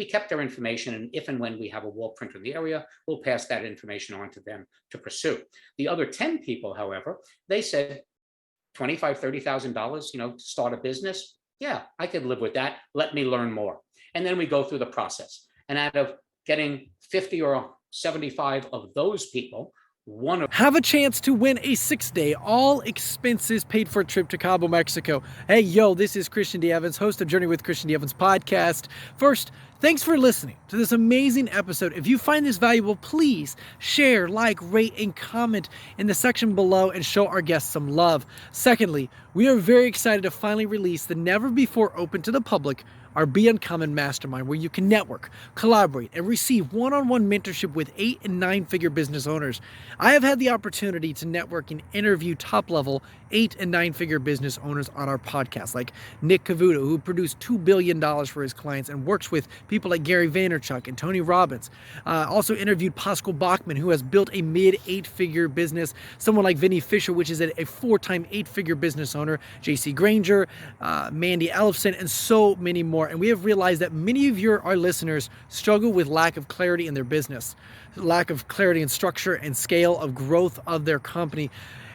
we kept their information, and if and when we have a wall printer in the area, we'll pass that information on to them to pursue. The other 10 people, however, they said $25,000, $30,000, to start a business. Yeah, I could live with that. Let me learn more. And then we go through the process. And out of getting 50 or 75 of those people, have a chance to win a 6-day, all expenses paid for trip to Cabo, Mexico. Hey, yo, this is Christian D. Evans, host of Journey with Christian D. Evans podcast. First, thanks for listening to this amazing episode. If you find this valuable, please share, like, rate, and comment in the section below and show our guests some love. Secondly, we are very excited to finally release the never before open to the public our Be Uncommon Mastermind, where you can network, collaborate, and receive one-on-one mentorship with 8- and 9-figure business owners. I have had the opportunity to network and interview top-level 8- and 9-figure business owners on our podcast, like Nick Cavuto, who produced $2 billion for his clients and works with people like Gary Vaynerchuk and Tony Robbins. Also interviewed Pascal Bachman, who has built a mid-8-figure business. Someone like Vinny Fisher, which is a 4-time 8-figure business owner. JC Granger, Mandy Ellefson, and so many more. And we have realized that many of our listeners struggle with lack of clarity in their business, lack of clarity in structure and scale of growth of their company.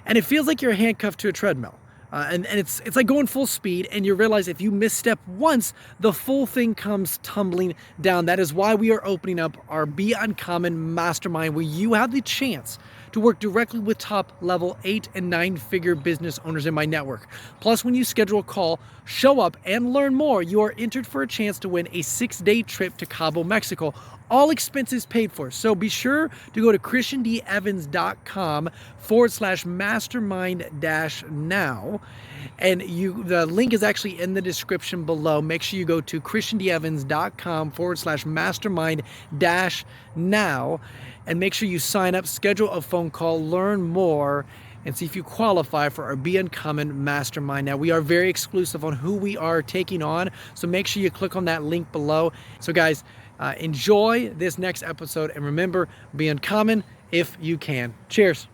And it feels like you're handcuffed to a treadmill. And it's like going full speed, and you realize if you misstep once, the full thing comes tumbling down. That is why we are opening up our Be Uncommon Mastermind, where you have the chance to work directly with top-level 8- and 9-figure business owners in my network. Plus, when you schedule a call, show up, and learn more, you are entered for a chance to win a 6-day trip to Cabo, Mexico. All expenses paid for. So be sure to go to christiandevans.com/mastermind-now. And the link is actually in the description below. Make sure you go to christiandevans.com/mastermind-now. And make sure you sign up, schedule a phone call, learn more, and see if you qualify for our Be Uncommon Mastermind. Now, we are very exclusive on who we are taking on, so make sure you click on that link below. So guys, enjoy this next episode, and remember, be uncommon if you can. Cheers.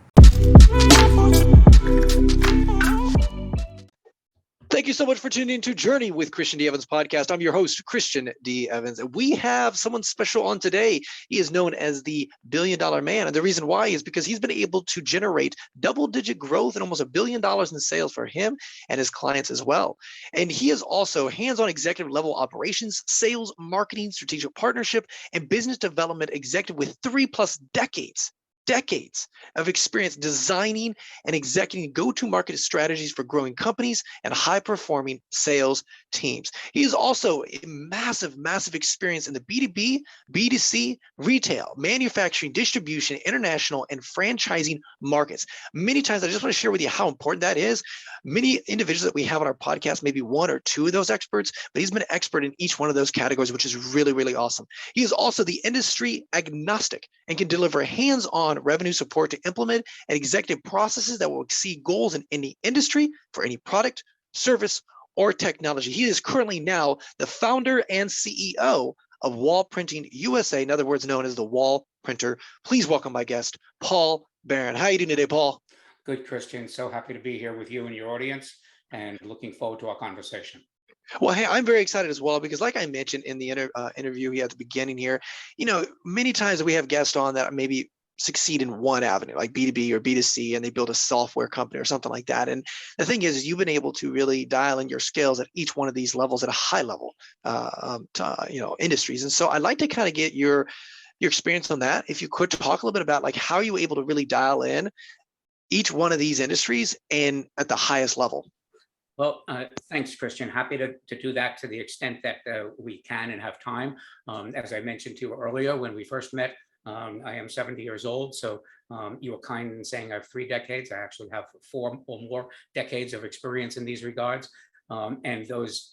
Thank you so much for tuning into Journey with Christian D. Evans podcast. I'm your host, Christian D. Evans. We have someone special on today. He is known as the $1 billion man. And the reason why is because he's been able to generate double-digit growth and almost $1 billion in sales for him and his clients as well. And he is also hands-on executive level operations, sales, marketing, strategic partnership, and business development executive with 3+ decades of experience designing and executing go-to-market strategies for growing companies and high-performing sales teams. He is also a massive experience in the B2B, B2C, retail, manufacturing, distribution, international, and franchising markets. Many times, I just want to share with you how important that is. Many individuals that we have on our podcast, maybe 1 or 2 of those experts, but he's been an expert in each one of those categories, which is really, really awesome. He is also the industry agnostic and can deliver hands-on revenue support to implement and executive processes that will exceed goals in any industry for any product, service, or technology. He is currently now the founder and CEO of Wall Printing USA, in other words, known as the Wall Printer. Please welcome my guest, Paul Barron. How are you doing today, Paul? Good, Christian. So happy to be here with you and your audience, and looking forward to our conversation. Well, hey, I'm very excited as well, because like I mentioned in the interview here at the beginning here, many times we have guests on that maybe succeed in one avenue, like B2B or B2C, and they build a software company or something like that. And the thing is, you've been able to really dial in your skills at each one of these levels at a high level, industries. And so I'd like to kind of get your experience on that. If you could talk a little bit about like how you were able to really dial in each one of these industries and at the highest level. Well, thanks, Christian. Happy to do that to the extent that we can and have time. As I mentioned to you earlier when we first met, I am 70 years old, so you were kind in saying I have 3 decades. I actually have 4 or more decades of experience in these regards, and those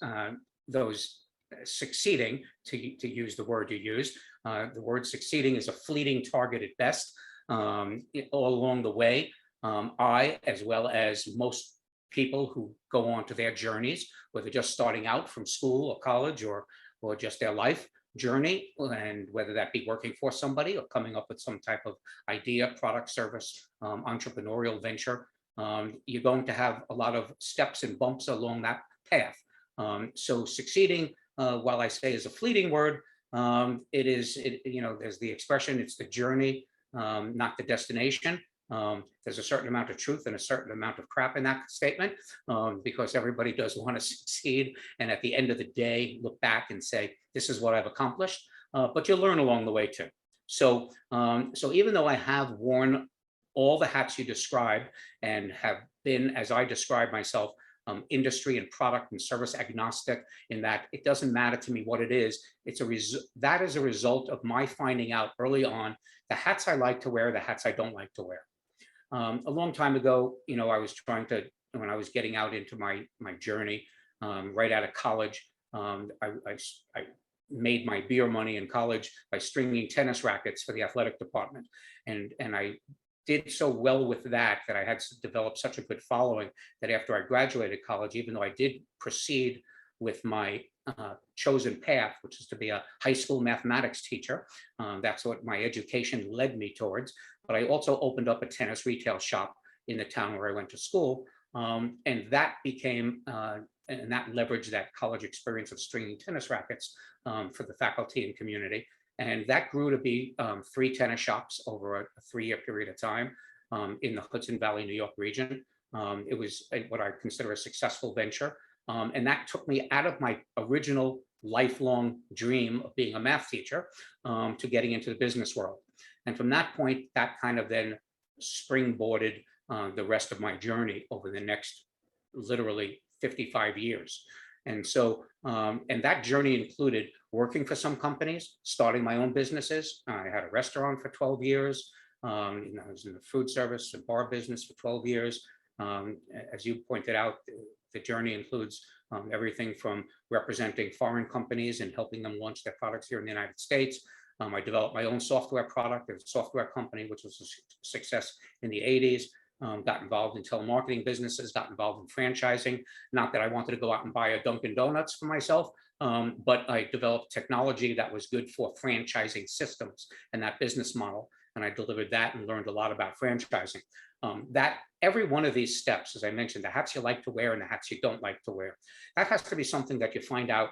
succeeding, to use the word you used, the word succeeding is a fleeting target at best. All along the way, I, as well as most people who go on to their journeys, whether just starting out from school or college or just their life journey, and whether that be working for somebody or coming up with some type of idea, product, service, entrepreneurial venture, you're going to have a lot of steps and bumps along that path. So succeeding, while I say is a fleeting word, There's the expression, it's the journey, not the destination. There's a certain amount of truth and a certain amount of crap in that statement, because everybody does want to succeed. And at the end of the day, look back and say, this is what I've accomplished. But you learn along the way too. So even though I have worn all the hats you described and have been, as I describe myself, industry and product and service agnostic, in that it doesn't matter to me what it is. That is a result of my finding out early on the hats I like to wear, the hats I don't like to wear. A long time ago, I was when I was getting out into my journey, right out of college, I made my beer money in college by stringing tennis rackets for the athletic department. And I did so well with that I had developed such a good following that after I graduated college, even though I did proceed with my chosen path, which is to be a high school mathematics teacher, that's what my education led me towards. But I also opened up a tennis retail shop in the town where I went to school. And that became, and that leveraged that college experience of stringing tennis rackets for the faculty and community. And that grew to be 3 tennis shops over a 3-year period of time in the Hudson Valley, New York region. It was what I consider a successful venture. And that took me out of my original lifelong dream of being a math teacher to getting into the business world. And from that point, that kind of then springboarded the rest of my journey over the next literally 55 years. And so, and that journey included working for some companies, starting my own businesses. I had a restaurant for 12 years. I was in the food service and bar business for 12 years. As you pointed out, the journey includes everything from representing foreign companies and helping them launch their products here in the United States. I developed my own software product, a software company, which was a success in the 80s. Got involved in telemarketing businesses, got involved in franchising. Not that I wanted to go out and buy a Dunkin' Donuts for myself, but I developed technology that was good for franchising systems and that business model. And I delivered that and learned a lot about franchising. That every one of these steps, as I mentioned, the hats you like to wear and the hats you don't like to wear, that has to be something that you find out,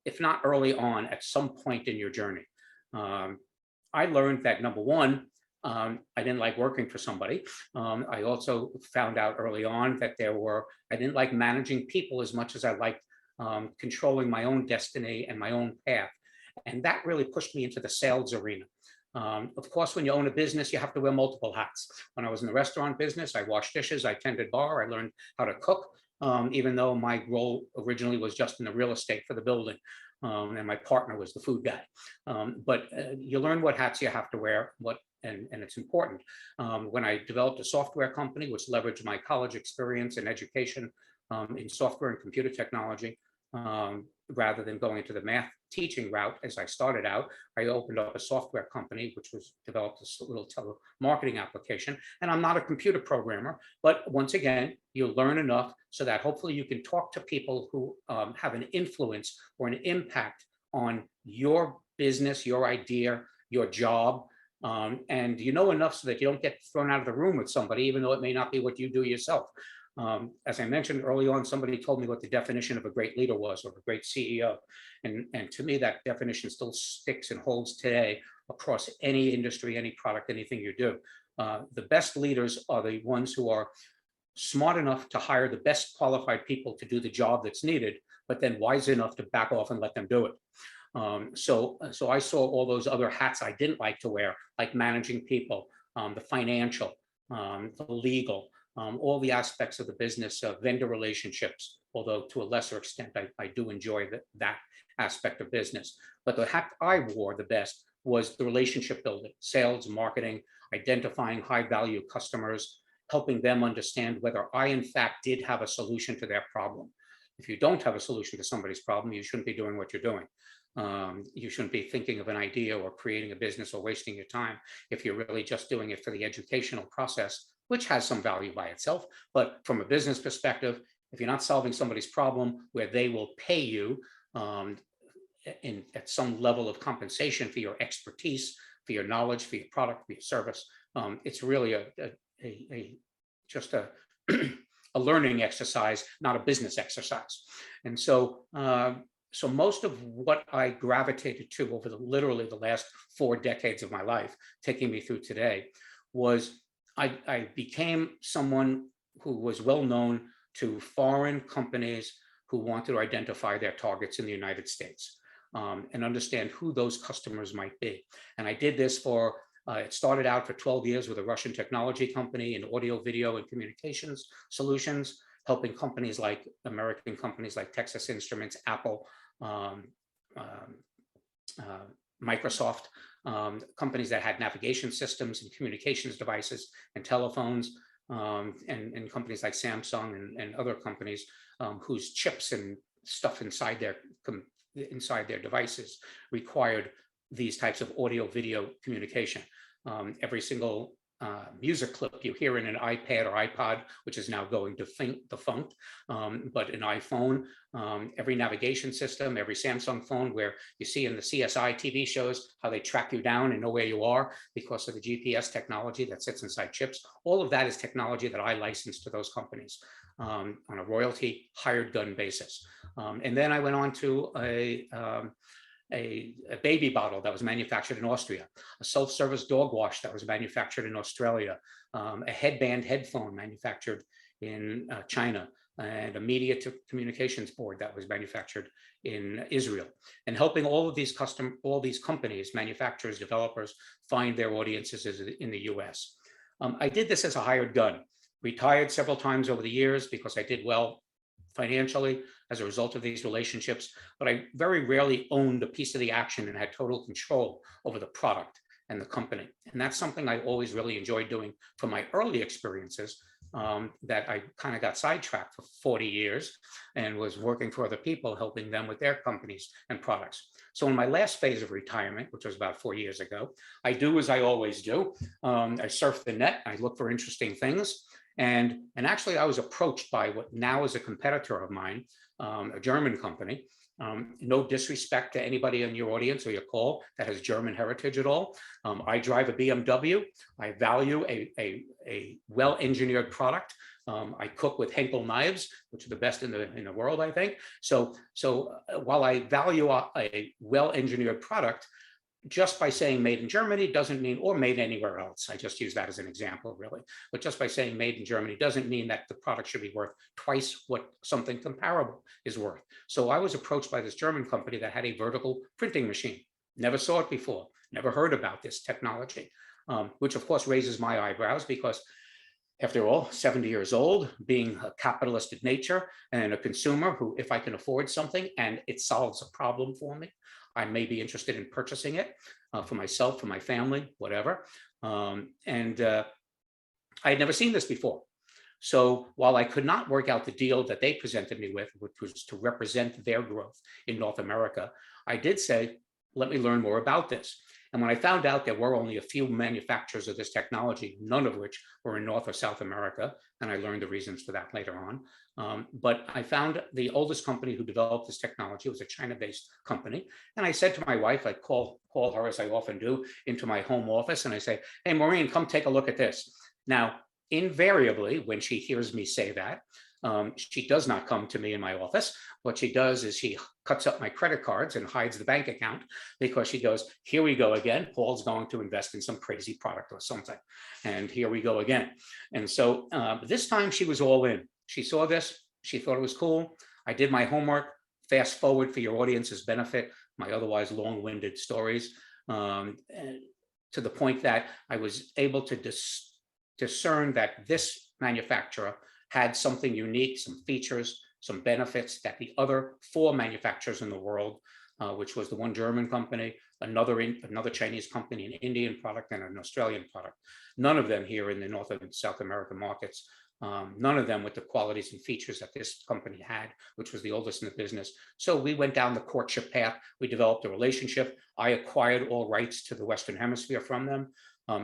if not early on, at some point in your journey. I learned that, number one, I didn't like working for somebody. I also found out early on that I didn't like managing people as much as I liked controlling my own destiny and my own path. And that really pushed me into the sales arena. Of course, when you own a business, you have to wear multiple hats. When I was in the restaurant business, I washed dishes, I tended bar, I learned how to cook, even though my role originally was just in the real estate for the building. And my partner was the food guy. But you learn what hats you have to wear, and it's important. When I developed a software company, which leveraged my college experience and education in software and computer technology, rather than going into the math teaching route as I started out, I opened up a software company, which was developed a little telemarketing application. And I'm not a computer programmer, but once again, you learn enough so that hopefully you can talk to people who have an influence or an impact on your business, your idea, your job. And you know enough so that you don't get thrown out of the room with somebody, even though it may not be what you do yourself. As I mentioned early on, somebody told me what the definition of a great leader was, or a great CEO. And to me, that definition still sticks and holds today across any industry, any product, anything you do. The best leaders are the ones who are smart enough to hire the best qualified people to do the job that's needed, but then wise enough to back off and let them do it. So I saw all those other hats I didn't like to wear, like managing people, the financial, the legal, all the aspects of the business, vendor relationships, although to a lesser extent, I do enjoy that aspect of business. But the hat I wore the best was the relationship building, sales, marketing, identifying high value customers, helping them understand whether I, in fact, did have a solution to their problem. If you don't have a solution to somebody's problem, you shouldn't be doing what you're doing. You shouldn't be thinking of an idea or creating a business or wasting your time if you're really just doing it for the educational process, which has some value by itself. But from a business perspective, if you're not solving somebody's problem where they will pay you at some level of compensation for your expertise, for your knowledge, for your product, for your service, it's really just a learning exercise, not a business exercise. And so so most of what I gravitated to over literally the last 4 decades of my life, taking me through today, was I became someone who was well known to foreign companies who wanted to identify their targets in the United States, and understand who those customers might be. And I did this for, it started out for 12 years with a Russian technology company in audio, video, and communications solutions, helping companies like American companies like Texas Instruments, Apple, Microsoft, companies that had navigation systems and communications devices and telephones, and companies like Samsung and other companies whose chips and stuff inside their devices required these types of audio video communication. Every single music clip you hear in an iPad or iPod, which is now going defunct, but an iPhone, every navigation system, every Samsung phone, where you see in the CSI TV shows how they track you down and know where you are because of the GPS technology that sits inside chips. All of that is technology that I license to those companies on a royalty hired gun basis. And then I went on to a baby bottle that was manufactured in Austria, a self-service dog wash that was manufactured in Australia, a headband headphone manufactured in China, and a media to communications board that was manufactured in Israel, and helping all these companies, manufacturers, developers, find their audiences in the US. I did this as a hired gun, retired several times over the years because I did well financially as a result of these relationships, but I very rarely owned a piece of the action and had total control over the product and the company. And that's something I always really enjoyed doing from my early experiences, that I kind of got sidetracked for 40 years and was working for other people, helping them with their companies and products. So in my last phase of retirement, which was about 4 years ago, I do as I always do. I surf the net, I look for interesting things. And actually I was approached by what now is a competitor of mine, a German company. No disrespect to anybody in your audience or your call that has German heritage at all. I drive a BMW. I value a well-engineered product. I cook with Henkel knives, which are the best in the world, I think. So while I value a well-engineered product, just by saying made in Germany doesn't mean, or made anywhere else. I just use that as an example, really. But just by saying made in Germany doesn't mean that the product should be worth twice what something comparable is worth. So I was approached by this German company that had a vertical printing machine. Never saw it before, never heard about this technology, which of course raises my eyebrows because after all, 70 years old, being a capitalist in nature and a consumer who, if I can afford something and it solves a problem for me, I may be interested in purchasing it for myself, for my family, whatever. I had never seen this before. So while I could not work out the deal that they presented me with, which was to represent their growth in North America, I did say, let me learn more about this. And when I found out there were only a few manufacturers of this technology, none of which were in North or South America, and I learned the reasons for that later on. But I found the oldest company who developed this technology was a China-based company. And I said to my wife, I call her, as I often do, into my home office, and I say, hey, Maureen, come take a look at this. Now, invariably, when she hears me say that, she does not come to me in my office. What she does is she cuts up my credit cards and hides the bank account because she goes, here we go again. Paul's going to invest in some crazy product or something. And here we go again. And so this time she was all in. She saw this. She thought it was cool. I did my homework. Fast forward for your audience's benefit, my otherwise long-winded stories, to the point that I was able to discern that this manufacturer had something unique, some features, some benefits that the other 4 manufacturers in the world, which was the one German company, another Chinese company, an Indian product, and an Australian product. None of them here in the North and South American markets. None of them with the qualities and features that this company had, which was the oldest in the business. So we went down the courtship path. We developed a relationship. I acquired all rights to the Western Hemisphere from them,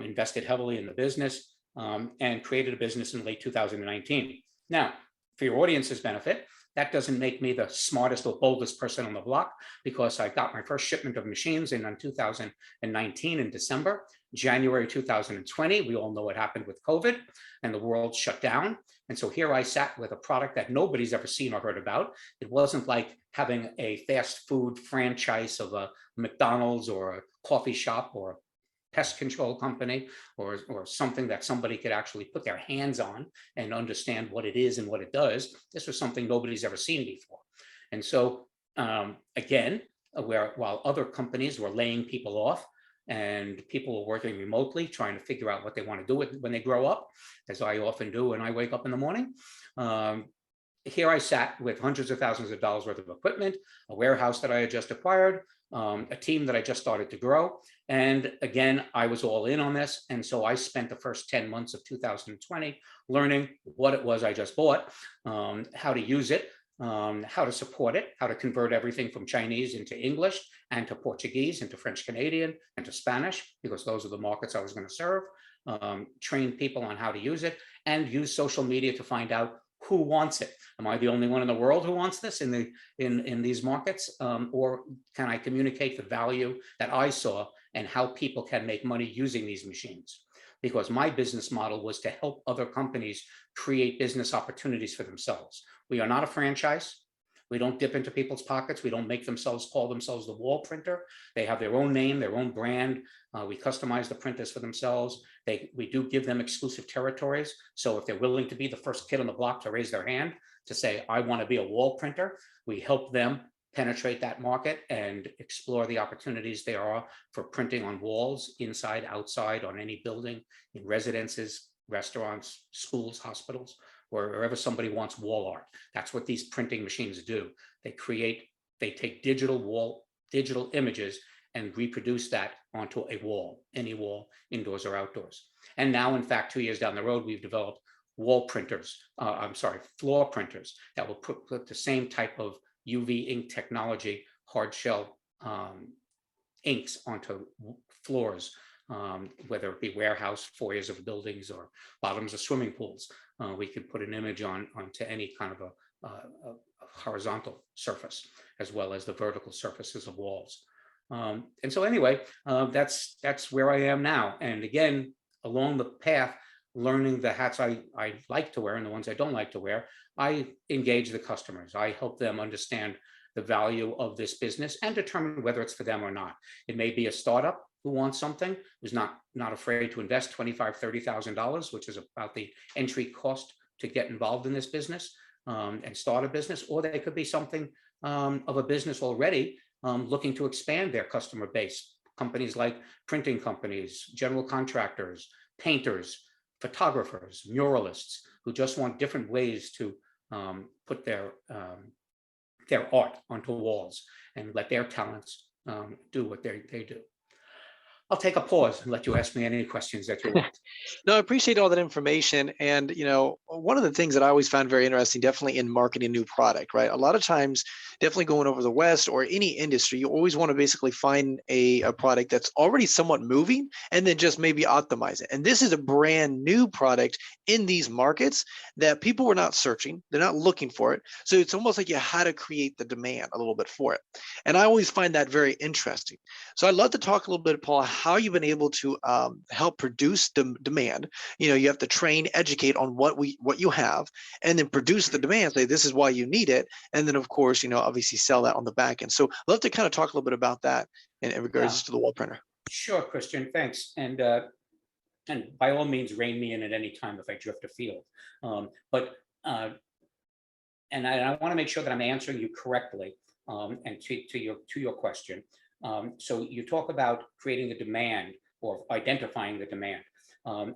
invested heavily in the business, and created a business in late 2019. Now, for your audience's benefit, that doesn't make me the smartest or boldest person on the block because I got my first shipment of machines in 2019 in December. January 2020, we all know what happened with COVID and the world shut down. And so here I sat with a product that nobody's ever seen or heard about. It wasn't like having a fast food franchise of a McDonald's or a coffee shop or a pest control company or something that somebody could actually put their hands on and understand what it is and what it does. This was something nobody's ever seen before. And so again, while other companies were laying people off and people were working remotely, trying to figure out what they want to do when they grow up, as I often do when I wake up in the morning, here I sat with hundreds of thousands of dollars worth of equipment, a warehouse that I had just acquired, a team that I just started to grow. And again, I was all in on this. And so I spent the first 10 months of 2020 learning what it was I just bought, how to use it, how to support it, how to convert everything from Chinese into English and to Portuguese, into French Canadian and to Spanish, because those are the markets I was going to serve, train people on how to use it, and use social media to find out who wants it. Am I the only one in the world who wants this in these markets? Or can I communicate the value that I saw and how people can make money using these machines? Because my business model was to help other companies create business opportunities for themselves. We are not a franchise. We don't dip into people's pockets. We don't make themselves call themselves the wall printer. They have their own name, their own brand. We customize the printers for themselves. We do give them exclusive territories. So if they're willing to be the first kid on the block to raise their hand to say, I want to be a wall printer, we help them penetrate that market and explore the opportunities there are for printing on walls, inside, outside, on any building, in residences, restaurants, schools, hospitals, wherever somebody wants wall art. That's what these printing machines do. They take digital images and reproduce that onto a wall, any wall, indoors or outdoors. And now, in fact, 2 years down the road, we've developed floor printers that will put the same type of UV ink technology, hard shell inks onto floors, whether it be warehouse foyers of buildings or bottoms of swimming pools. We could put an image onto any kind of a horizontal surface, as well as the vertical surfaces of walls. And so anyway, that's where I am now. And again, along the path, learning the hats I like to wear and the ones I don't like to wear, I engage the customers. I help them understand the value of this business and determine whether it's for them or not. It may be a startup who wants something, who's not afraid to invest $25,000, $30,000, which is about the entry cost to get involved in this business and start a business, or they could be something of a business already looking to expand their customer base. Companies like printing companies, general contractors, painters, photographers, muralists, who just want different ways to put their art onto walls and let their talents do what they do. I'll take a pause and let you ask me any questions that you want. No, I appreciate all that information. And, one of the things that I always found very interesting, definitely in marketing a new product, right? A lot of times, definitely going over the West or any industry, you always want to basically find a product that's already somewhat moving and then just maybe optimize it. And this is a brand new product in these markets that people were not searching. They're not looking for it. So it's almost like you had to create the demand a little bit for it. And I always find that very interesting. So I'd love to talk a little bit, Paul, how you've been able to help produce demand. You have to train, educate on what you have, and then produce the demand, say this is why you need it. And then of course, obviously sell that on the back end. So I'd love to kind of talk a little bit about that in regards to the wall printer. Sure, Christian, thanks. And by all means, rein me in at any time if I drift afield. And I want to make sure that I'm answering you correctly and to your question. So you talk about creating the demand or identifying the demand.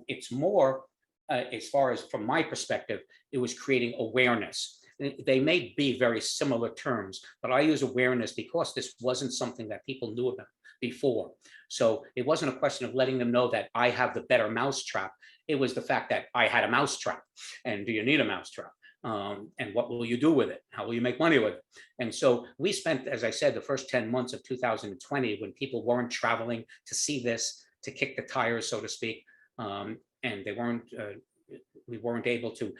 It's more, as far as from my perspective, it was creating awareness. They may be very similar terms, but I use awareness because this wasn't something that people knew about before. So it wasn't a question of letting them know that I have the better mousetrap. It was the fact that I had a mousetrap. And do you need a mousetrap? And what will you do with it? How will you make money with it? And so we spent, as I said, the first 10 months of 2020, when people weren't traveling to see this, to kick the tires, so to speak, and we weren't able to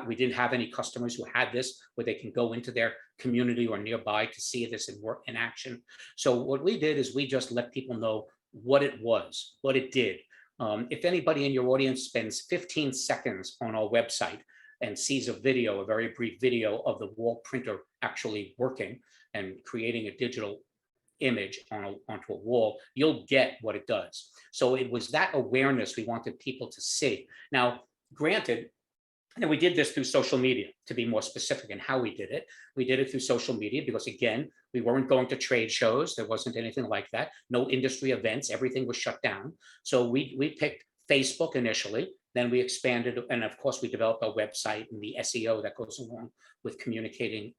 we didn't have any customers who had this, where they can go into their community or nearby to see this in action. So what we did is we just let people know what it was, what it did. If anybody in your audience spends 15 seconds on our website, and sees a video, a very brief video of the wall printer actually working and creating a digital image onto a wall, you'll get what it does. So it was that awareness we wanted people to see. Now, granted, and we did this through social media, to be more specific in how we did it. We did it through social media because, again, we weren't going to trade shows. There wasn't anything like that. No industry events. Everything was shut down. So we picked Facebook initially. Then we expanded. And of course, we developed our website and the SEO that goes along with communicating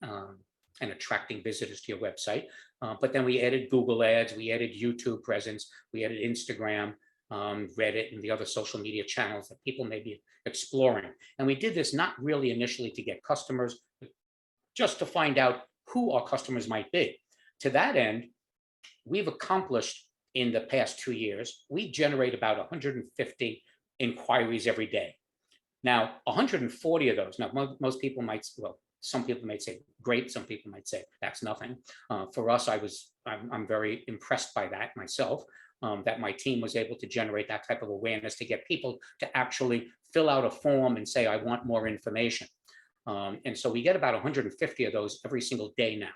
and attracting visitors to your website. But then we added Google ads. We added YouTube presence. We added Instagram, Reddit, and the other social media channels that people may be exploring. And we did this not really initially to get customers, but just to find out who our customers might be. To that end, we've accomplished in the past 2 years, we generate about 150 inquiries every day. Now, 140 of those, now most people might, well, some people might say great, some people might say that's nothing. For us, I'm very impressed by that myself. That my team was able to generate that type of awareness to get people to actually fill out a form and say, I want more information. And so we get about 150 of those every single day now.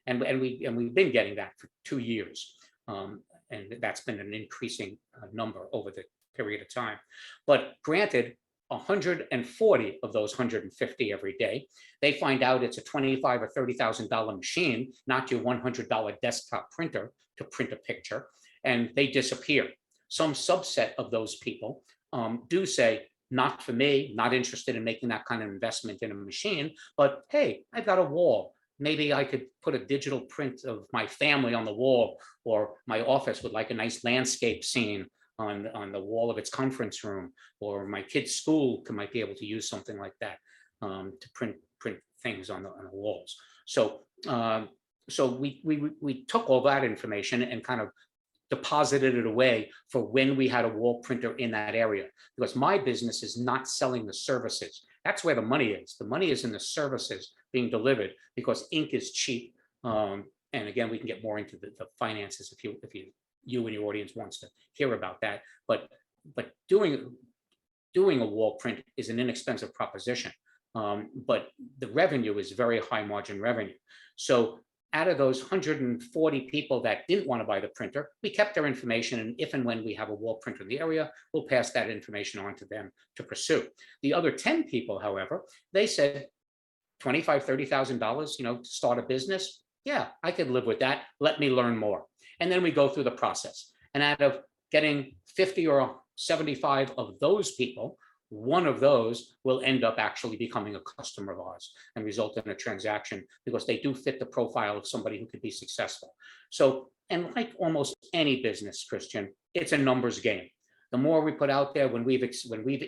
And we've been getting that for 2 years. And that's been an increasing number over the period of time. But granted, 140 of those 150 every day, they find out it's a $25,000 or $30,000 machine, not your $100 desktop printer to print a picture, and they disappear. Some subset of those people do say, not for me, not interested in making that kind of investment in a machine, but hey, I've got a wall. Maybe I could put a digital print of my family on the wall, or my office would like a nice landscape scene on the wall of its conference room, or my kid's school might be able to use something like that to print things on the walls. So we took all that information and kind of deposited it away for when we had a wall printer in that area, because my business is not selling the services. That's where the money is. The money is in the services being delivered, because ink is cheap. And again, we can get more into the finances if you and your audience wants to hear about that. But doing a wall print is an inexpensive proposition. But the revenue is very high margin revenue. So out of those 140 people that didn't want to buy the printer, we kept their information, and if and when we have a wall printer in the area, we'll pass that information on to them to pursue. The other 10 people, however, they said $25,000, $30,000, to start a business. Yeah, I could live with that. Let me learn more. And then we go through the process. And out of getting 50 or 75 of those people, one of those will end up actually becoming a customer of ours and result in a transaction, because they do fit the profile of somebody who could be successful. So, and like almost any business, Christian, it's a numbers game. The more we put out there, when we've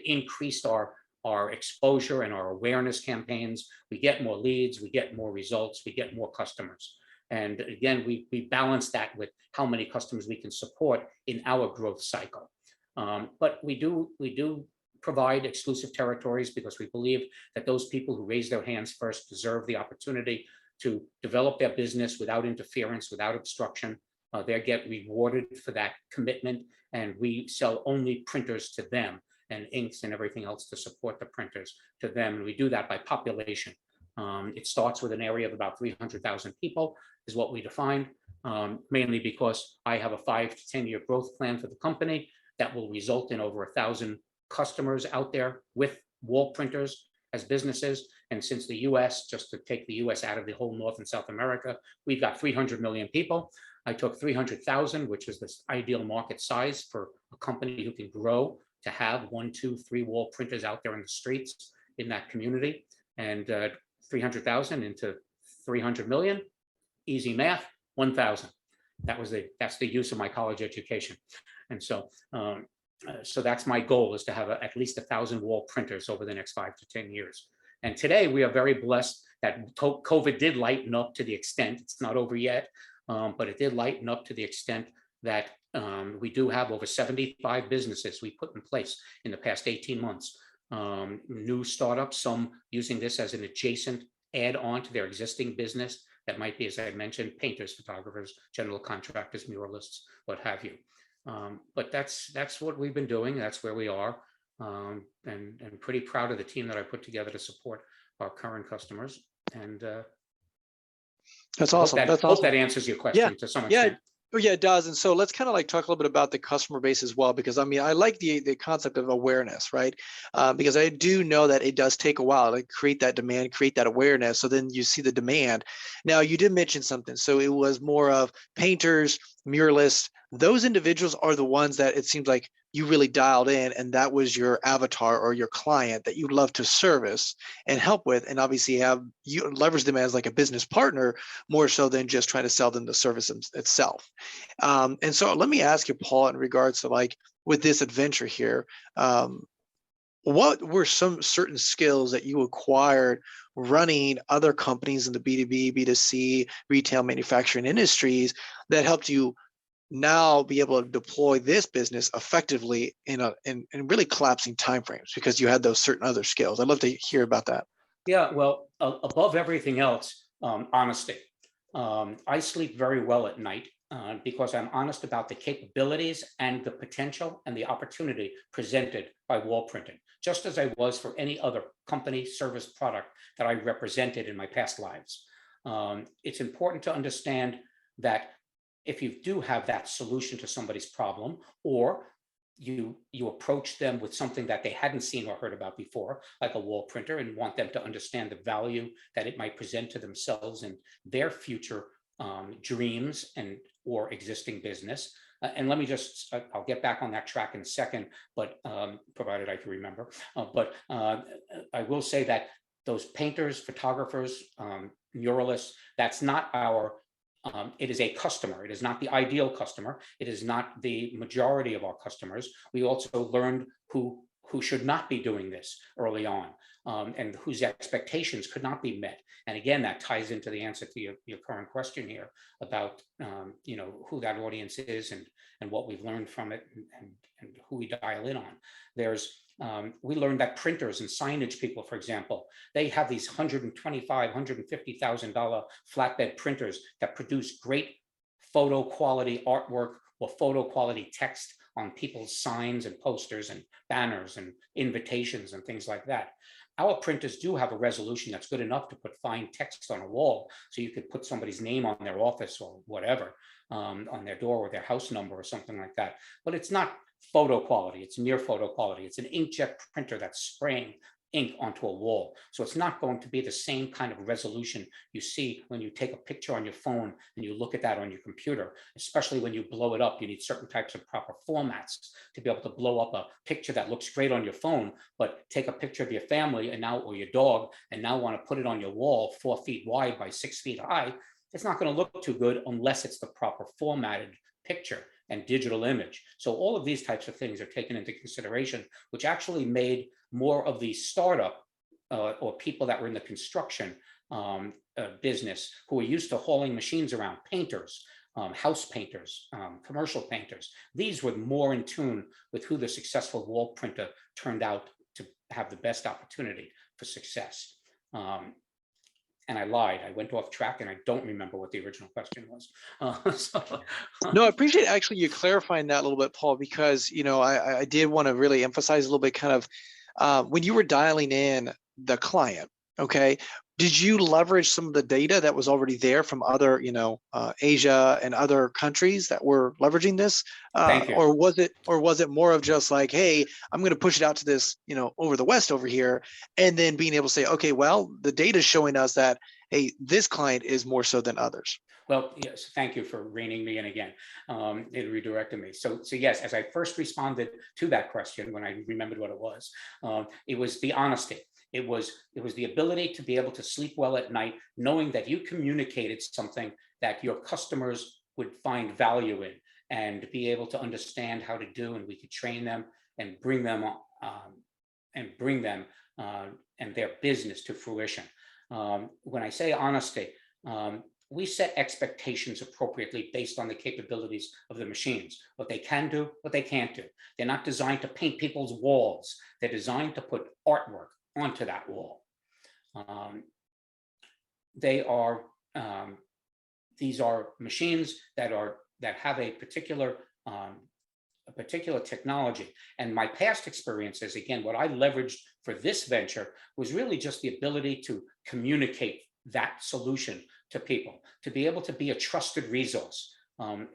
increased our exposure and our awareness campaigns, we get more leads, we get more results, we get more customers. And again, we balance that with how many customers we can support in our growth cycle. But we do provide exclusive territories, because we believe that those people who raise their hands first deserve the opportunity to develop their business without interference, without obstruction. They get rewarded for that commitment, and we sell only printers to them, and inks and everything else to support the printers to them. And we do that by population. It starts with an area of about 300,000 people is what we define, mainly because I have a 5 to 10 year growth plan for the company that will result in over 1,000 customers out there with wall printers as businesses. And since the US, just to take the US out of the whole North and South America, we've got 300 million people. I took 300,000, which is this ideal market size for a company who can grow to have 1, 2, 3 wall printers out there in the streets in that community, and 300,000 into 300 million, easy math, 1,000. That's the use of my college education. And so that's my goal, is to have at least 1,000 wall printers over the next 5 to 10 years. And today we are very blessed that COVID did lighten up to the extent, it's not over yet, but it did lighten up to the extent that we do have over 75 businesses we put in place in the past 18 months. New startups, some using this as an adjacent add-on to their existing business. That might be, as I mentioned, painters, photographers, general contractors, muralists, what have you. But that's what we've been doing. That's where we are. and pretty proud of the team that I put together to support our current customers. And That's I awesome. That's hope awesome. that answers your Yeah. question to some Yeah. extent. Oh, yeah, it does. And so let's kind of like talk a little bit about the customer base as well, because I mean, I like the concept of awareness, right? Because I do know that it does take a while to create that demand, create that awareness. So then you see the demand. Now, you did mention something. So it was more of painters, muralists. Those individuals are the ones that it seems like you really dialed in, and that was your avatar or your client that you'd love to service and help with, and obviously have you leverage them as like a business partner more so than just trying to sell them the service itself. And so let me ask you, Paul, in regards to like with this adventure here, what were some certain skills that you acquired running other companies in the B2B, B2C, retail manufacturing industries that helped you now be able to deploy this business effectively in really collapsing timeframes because you had those certain other skills? I'd love to hear about that. Yeah, well, above everything else, honesty. I sleep very well at night because I'm honest about the capabilities and the potential and the opportunity presented by wall printing, just as I was for any other company, service, product that I represented in my past lives. It's important to understand that if you do have that solution to somebody's problem, or you approach them with something that they hadn't seen or heard about before, like a wall printer, and want them to understand the value that it might present to themselves and their future dreams and or existing business. And let me just, I'll get back on that track in a second, but provided I can remember. But I will say that those painters, photographers, muralists, that's not our it is a customer. It is not the ideal customer. It is not the majority of our customers. We also learned who should not be doing this early on, and whose expectations could not be met. And again, that ties into the answer to your current question here about who that audience is and what we've learned from it, and who we dial in on. We learned that printers and signage people, for example, they have these $125,000, $150,000 flatbed printers that produce great photo quality artwork or photo quality text on people's signs and posters and banners and invitations and things like that. Our printers do have a resolution that's good enough to put fine text on a wall, so you could put somebody's name on their office or whatever, on their door or their house number or something like that. But it's not photo quality, it's near photo quality. It's an inkjet printer that's spraying ink onto a wall. So it's not going to be the same kind of resolution you see when you take a picture on your phone and you look at that on your computer, especially when you blow it up. You need certain types of proper formats to be able to blow up a picture that looks great on your phone, but take a picture of your family and now, or your dog, and now want to put it on your wall 4 feet wide by 6 feet high. It's not going to look too good unless it's the proper formatted picture and digital image. So all of these types of things are taken into consideration, which actually made more of the startup or people that were in the construction business who were used to hauling machines around, painters, house painters, commercial painters. These were more in tune with who the successful wall printer turned out to have the best opportunity for success. And I lied. I went off track, and I don't remember what the original question was. No, I appreciate actually you clarifying that a little bit, Paul, because I did want to really emphasize a little bit kind of when you were dialing in the client. Okay, did you leverage some of the data that was already there from other, Asia and other countries that were leveraging this, Thank you. or was it more of just like, hey, I'm going to push it out to this, over the West over here, and then being able to say, okay, well, the data is showing us that, hey, this client is more so than others. Well, yes, thank you for reining me in again. It redirected me. So yes, as I first responded to that question, when I remembered what it was the honesty. It was the ability to be able to sleep well at night, knowing that you communicated something that your customers would find value in and be able to understand how to do, and we could train them and bring them and their business to fruition. When I say honesty, we set expectations appropriately based on the capabilities of the machines, what they can do, what they can't do. They're not designed to paint people's walls. They're designed to put artwork onto that wall. These are machines that have a particular a particular technology. And my past experiences, again, what I leveraged for this venture was really just the ability to communicate that solution to people, to be able to be a trusted resource.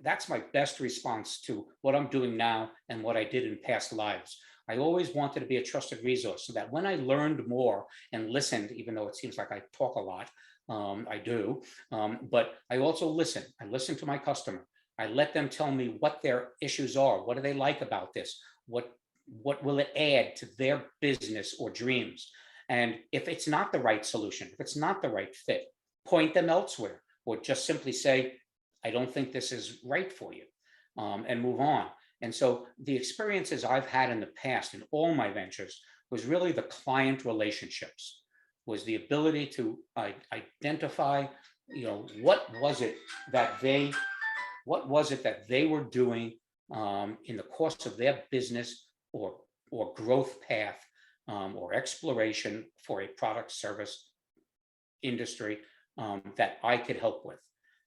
That's my best response to what I'm doing now and what I did in past lives. I always wanted to be a trusted resource so that when I learned more and listened, even though it seems like I talk a lot, I do, but I also listen. I listen to my customer. I let them tell me what their issues are. What do they like about this? What will it add to their business or dreams? And if it's not the right solution, if it's not the right fit, point them elsewhere, or just simply say, I don't think this is right for you, and move on. And so the experiences I've had in the past in all my ventures was really the client relationships, was the ability to identify, what was it that they were doing in the course of their business or growth path, or exploration for a product, service, industry, that I could help with.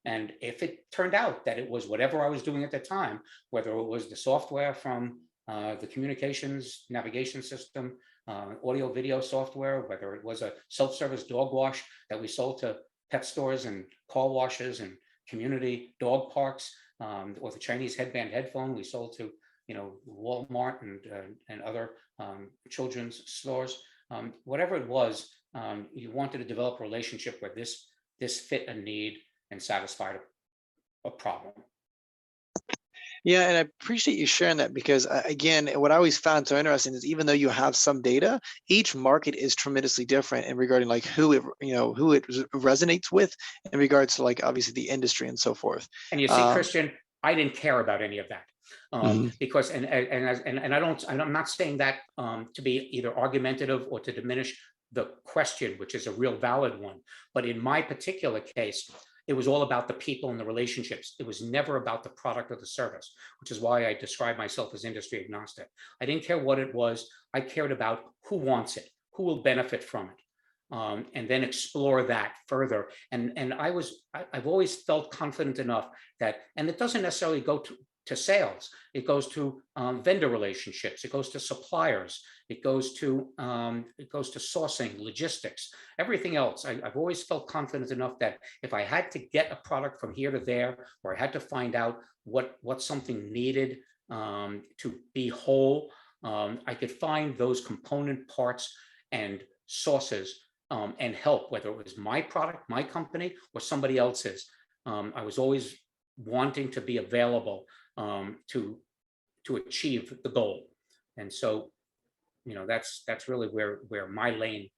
And if it turned out that it was whatever I was doing at the time, whether it was the software from the communications navigation system, audio video software, whether it was a self-service dog wash that we sold to pet stores and car washes and community dog parks, or the Chinese headband headphone we sold to Walmart and other children's stores, whatever it was, you wanted to develop a relationship where this fit a need and satisfied a problem. Yeah, and I appreciate you sharing that because again, what I always found so interesting is even though you have some data, each market is tremendously different in regarding like who it resonates with in regards to like obviously the industry and so forth. And you see, Christian, I didn't care about any of that. Mhm. Because I'm not saying that to be either argumentative or to diminish the question, which is a real valid one. But in my particular case, it was all about the people and the relationships. It was never about the product or the service, which is why I describe myself as industry agnostic. I didn't care what it was. I cared about who wants it, who will benefit from it, and then explore that further. And I've always felt confident enough that, and it doesn't necessarily go to sales. It goes to vendor relationships. It goes to suppliers. It goes to sourcing, logistics, everything else. I've always felt confident enough that if I had to get a product from here to there, or I had to find out what something needed to be whole, I could find those component parts and sources and help, whether it was my product, my company, or somebody else's. I was always wanting to be available to achieve the goal. And so, that's really where my lane,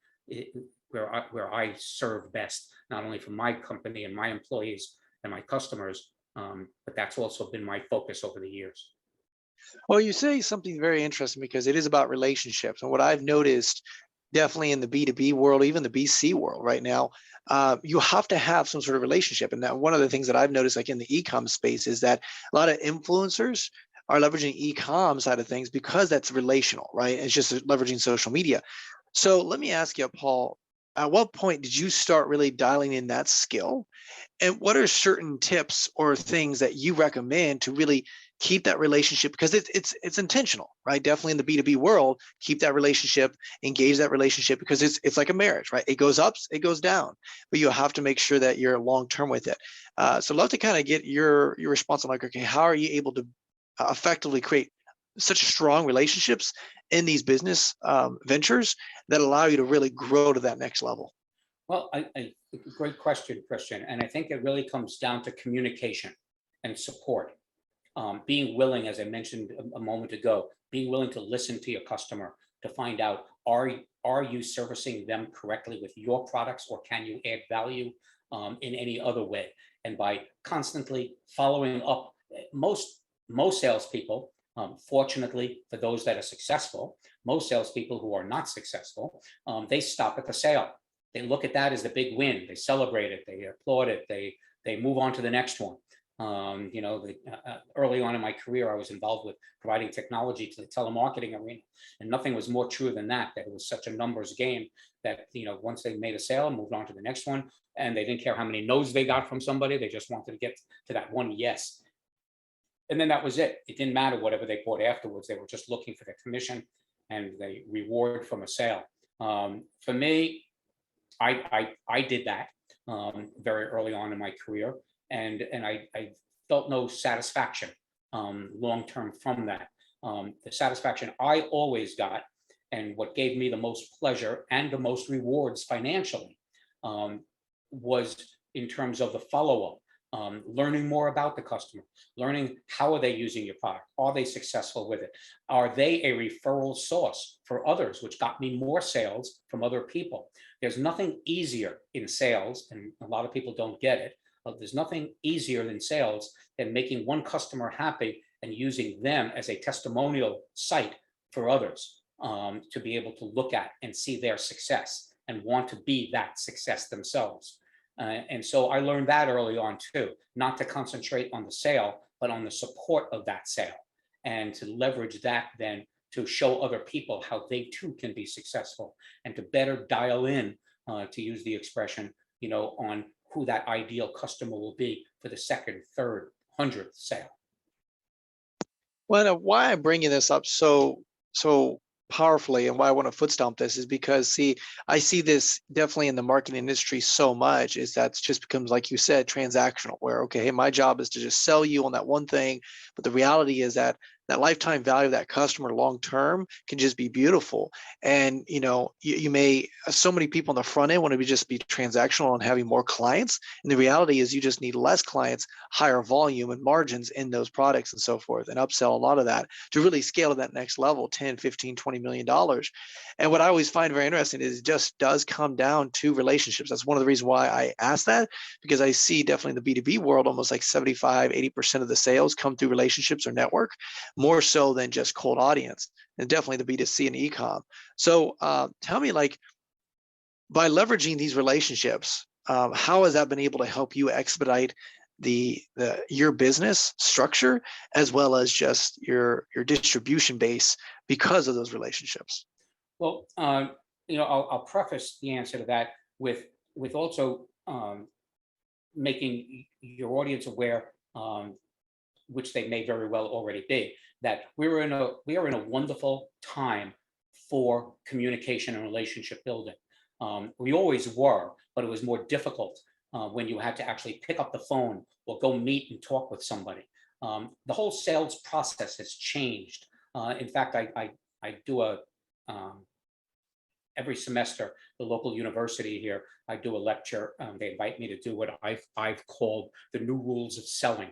where I serve best, not only for my company and my employees and my customers, but that's also been my focus over the years. Well, you say something very interesting because it is about relationships. And what I've noticed definitely in the B2B world, even the BC world right now, you have to have some sort of relationship. And that one of the things that I've noticed, like in the e-com space, is that a lot of influencers are leveraging e-com side of things because that's relational, right? It's just leveraging social media. So let me ask you, Paul, at what point did you start really dialing in that skill? And what are certain tips or things that you recommend to really keep that relationship? Because it's intentional, right? Definitely in the B2B world, keep that relationship, engage that relationship, because it's like a marriage, right? It goes up, it goes down, but you have to make sure that you're long term with it. So I'd love to kind of get your response on like, okay, how are you able to effectively create such strong relationships in these business ventures that allow you to really grow to that next level? Well, great question, Christian. And I think it really comes down to communication and support. Being willing, as I mentioned a moment ago, being willing to listen to your customer to find out, are you servicing them correctly with your products, or can you add value in any other way? And by constantly following up, most salespeople, fortunately for those that are successful, most salespeople who are not successful, they stop at the sale. They look at that as the big win. They celebrate it. They applaud it. They move on to the next one. Early on in my career, I was involved with providing technology to the telemarketing arena, and nothing was more true than that it was such a numbers game that, once they made a sale, moved on to the next one, and they didn't care how many no's they got from somebody. They just wanted to get to that one yes. And then that was it. It didn't matter whatever they bought afterwards. They were just looking for their commission and the reward from a sale. For me, I did that very early on in my career, and I felt no satisfaction long term from that. The satisfaction I always got, and what gave me the most pleasure and the most rewards financially, was in terms of the follow-up. Learning more about the customer, learning how are they using your product, are they successful with it, are they a referral source for others, which got me more sales from other people. There's nothing easier in sales, and a lot of people don't get it, but there's nothing easier than sales than making one customer happy and using them as a testimonial site for others, to be able to look at and see their success and want to be that success themselves. And so I learned that early on too, not to concentrate on the sale, but on the support of that sale, and to leverage that then to show other people how they too can be successful, and to better dial in, to use the expression, on who that ideal customer will be for the second, third, 100th sale. Well, why I'm bringing this up so powerfully, and why I want to foot stomp this, is because, see, I see this definitely in the marketing industry so much, is that it just becomes, like you said, transactional, where, okay, hey, my job is to just sell you on that one thing. But the reality is that lifetime value of that customer long term can just be beautiful. And you may, so many people on the front end want to just be transactional and having more clients, and the reality is you just need less clients, higher volume and margins in those products and so forth, and upsell a lot of that to really scale to that next level, 10, 15, 20 million dollars. And what I always find very interesting is it just does come down to relationships. That's one of the reasons why I asked that, because I see definitely in the B2B world, almost like 75-80% of the sales come through relationships or network, more so than just cold audience, and definitely the B2C and e-com. So tell me, like, by leveraging these relationships, how has that been able to help you expedite your business structure, as well as just your distribution base because of those relationships? Well, I'll preface the answer to that with also making your audience aware, which they may very well already be, that we are in a wonderful time for communication and relationship building. We always were, but it was more difficult when you had to actually pick up the phone or go meet and talk with somebody. The whole sales process has changed. In fact, I do every semester, the local university here, I do a lecture. They invite me to do what I've called the new rules of selling,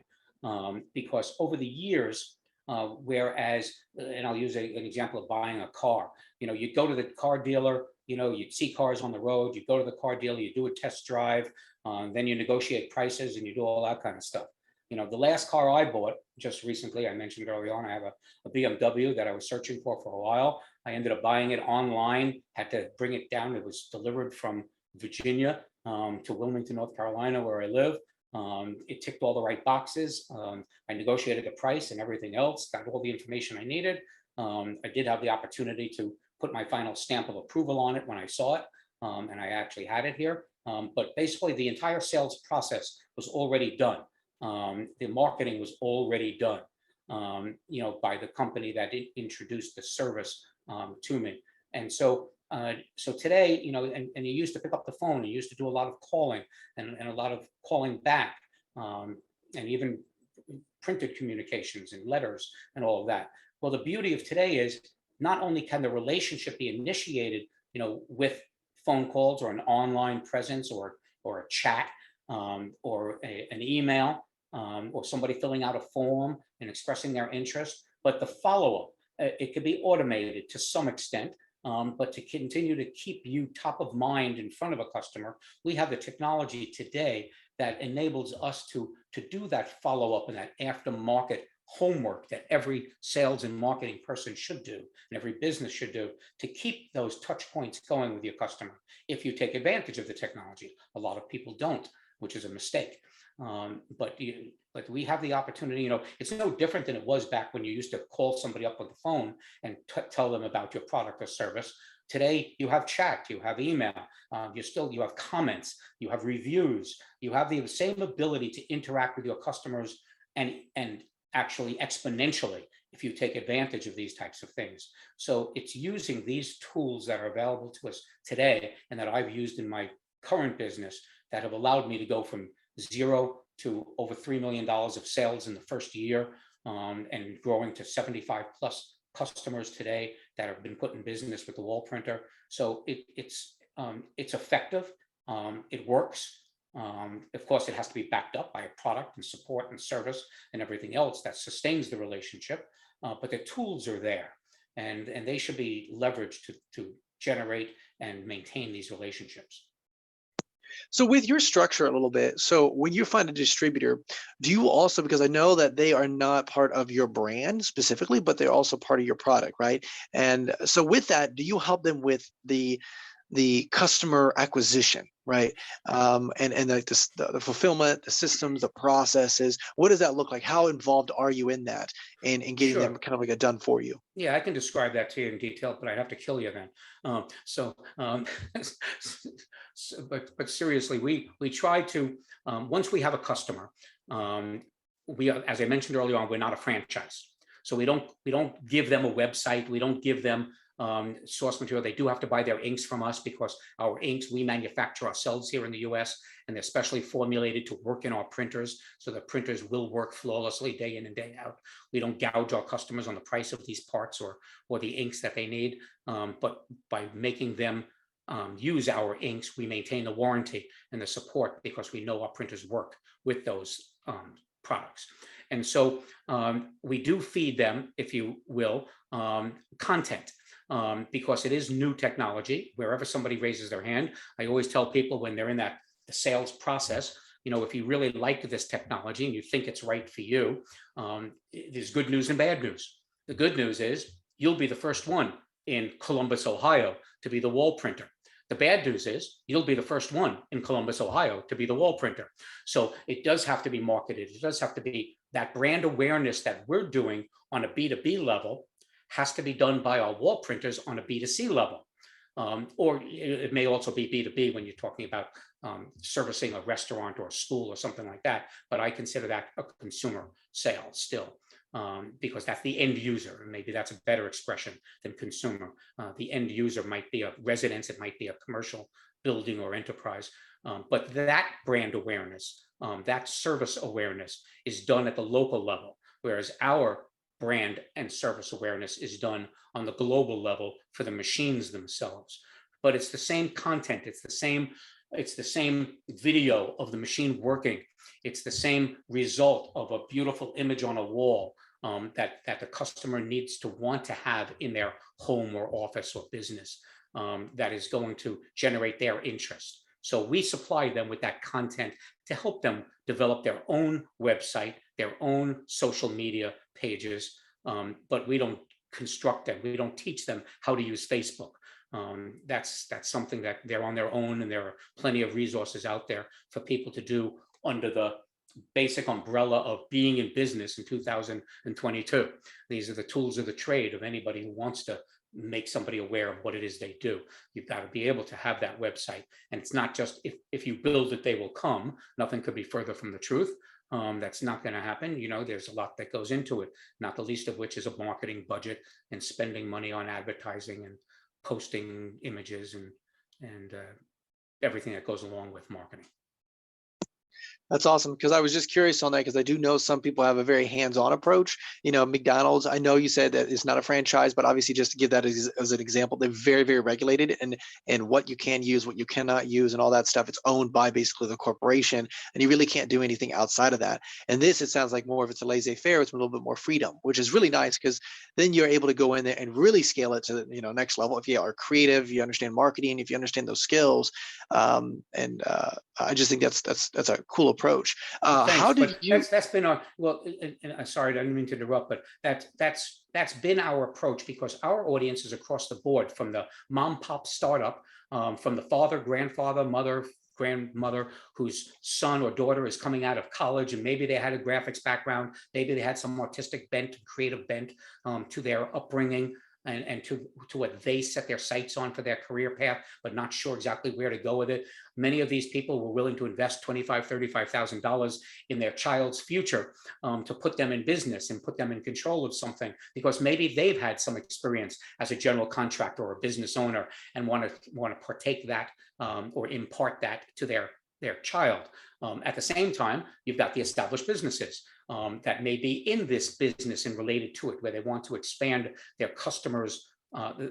because over the years, whereas, and I'll use an example of buying a car. You'd go to the car dealer, you'd see cars on the road, you go to the car dealer, you do a test drive, then you negotiate prices and you do all that kind of stuff. The last car I bought just recently, I mentioned early on, I have a BMW that I was searching for a while. I ended up buying it online, had to bring it down. It was delivered from Virginia to Wilmington, North Carolina, where I live. It ticked all the right boxes. I negotiated the price and everything else, got all the information I needed. I did have the opportunity to put my final stamp of approval on it when I saw it, and I actually had it here. But basically, the entire sales process was already done. The marketing was already done, by the company that introduced the service to me. And so today, and you used to pick up the phone, you used to do a lot of calling and a lot of calling back, and even printed communications and letters and all of that. Well, the beauty of today is not only can the relationship be initiated, with phone calls or an online presence or a chat, or an email, or somebody filling out a form and expressing their interest, but the follow-up, it could be automated to some extent. But to continue to keep you top of mind in front of a customer, we have the technology today that enables us to do that follow-up and that aftermarket homework that every sales and marketing person should do, and every business should do, to keep those touch points going with your customer. If you take advantage of the technology, a lot of people don't, which is a mistake. But we have the opportunity. It's no different than it was back when you used to call somebody up on the phone and tell them about your product or service. Today, you have chat, you have email, you have comments, you have reviews, you have the same ability to interact with your customers and actually exponentially if you take advantage of these types of things. So it's using these tools that are available to us today and that I've used in my current business that have allowed me to go from zero to over $3 million of sales in the first year, and growing to 75 plus customers today that have been put in business with the wall printer. So it's effective. It works. Of course, it has to be backed up by a product and support and service and everything else that sustains the relationship. But the tools are there, and they should be leveraged to generate and maintain these relationships. So with your structure a little bit, so when you find a distributor, do you also, because I know that they are not part of your brand specifically, but they're also part of your product, right? And so with that, do you help them with the customer acquisition, right? And like the fulfillment, the systems, the processes, what does that look like? How involved are you in that and getting them Sure. kind of like a done for you? Yeah, I can describe that to you in detail, but I'd have to kill you then. But seriously, we try to, once we have a customer, we are, as I mentioned earlier on, we're not a franchise, so we don't give them a website, we don't give them source material. They do have to buy their inks from us because our inks we manufacture ourselves here in the US, and they're specially formulated to work in our printers, so the printers will work flawlessly day in and day out. We don't gouge our customers on the price of these parts or the inks that they need, but by making them use our inks, we maintain the warranty and the support because we know our printers work with those products. And so we do feed them, if you will, content. Because it is new technology. Wherever somebody raises their hand, I always tell people when they're in the sales process, if you really like this technology and you think it's right for you, there's good news and bad news. The good news is you'll be the first one in Columbus, Ohio to be the wall printer. The bad news is you'll be the first one in Columbus, Ohio to be the wall printer. So it does have to be marketed. It does have to be that brand awareness that we're doing on a B2B level has to be done by our wall printers on a B2C level. Or it may also be B2B when you're talking about servicing a restaurant or a school or something like that. But I consider that a consumer sale still, because that's the end user. And maybe that's a better expression than consumer. The end user might be a residence, it might be a commercial building or enterprise. But that brand awareness, that service awareness is done at the local level, whereas our brand and service awareness is done on the global level for the machines themselves. But it's the same content, it's the same video of the machine working, it's the same result of a beautiful image on a wall that the customer needs to want to have in their home or office or business, that is going to generate their interest. So we supply them with that content to help them develop their own website, their own social media pages, but we don't construct them. We don't teach them how to use Facebook. That's something that they're on their own, and there are plenty of resources out there for people to do under the basic umbrella of being in business in 2022. These are the tools of the trade of anybody who wants to make somebody aware of what it is they do. You've got to be able to have that website. And it's not just if you build it, they will come. Nothing could be further from the truth. That's not going to happen. There's a lot that goes into it, not the least of which is a marketing budget and spending money on advertising and posting images and everything that goes along with marketing. That's awesome, because I was just curious on that, because I do know some people have a very hands-on approach. McDonald's, I know you said that it's not a franchise, but obviously just to give that as an example, they're very, very regulated, and what you can use, what you cannot use, and all that stuff, it's owned by basically the corporation, and you really can't do anything outside of that. And this, it sounds like more if it's a laissez-faire, it's a little bit more freedom, which is really nice, because then you're able to go in there and really scale it to the next level. If you are creative, you understand marketing, if you understand those skills, I just think that's a cool approach. How did you? That's been our and sorry, I didn't mean to interrupt, but that's been our approach, because our audience is across the board, from the mom pop startup, from the father, grandfather, mother, grandmother whose son or daughter is coming out of college, and maybe they had a graphics background, maybe they had some artistic bent, creative bent to their upbringing. and to what they set their sights on for their career path, but not sure exactly where to go with it. Many of these people were willing to invest $25,000, $35,000 in their child's future to put them in business and put them in control of something, because maybe they've had some experience as a general contractor or a business owner and want to partake that or impart that to their child. At the same time, you've got the established businesses that may be in this business and related to it, where they want to expand their customers,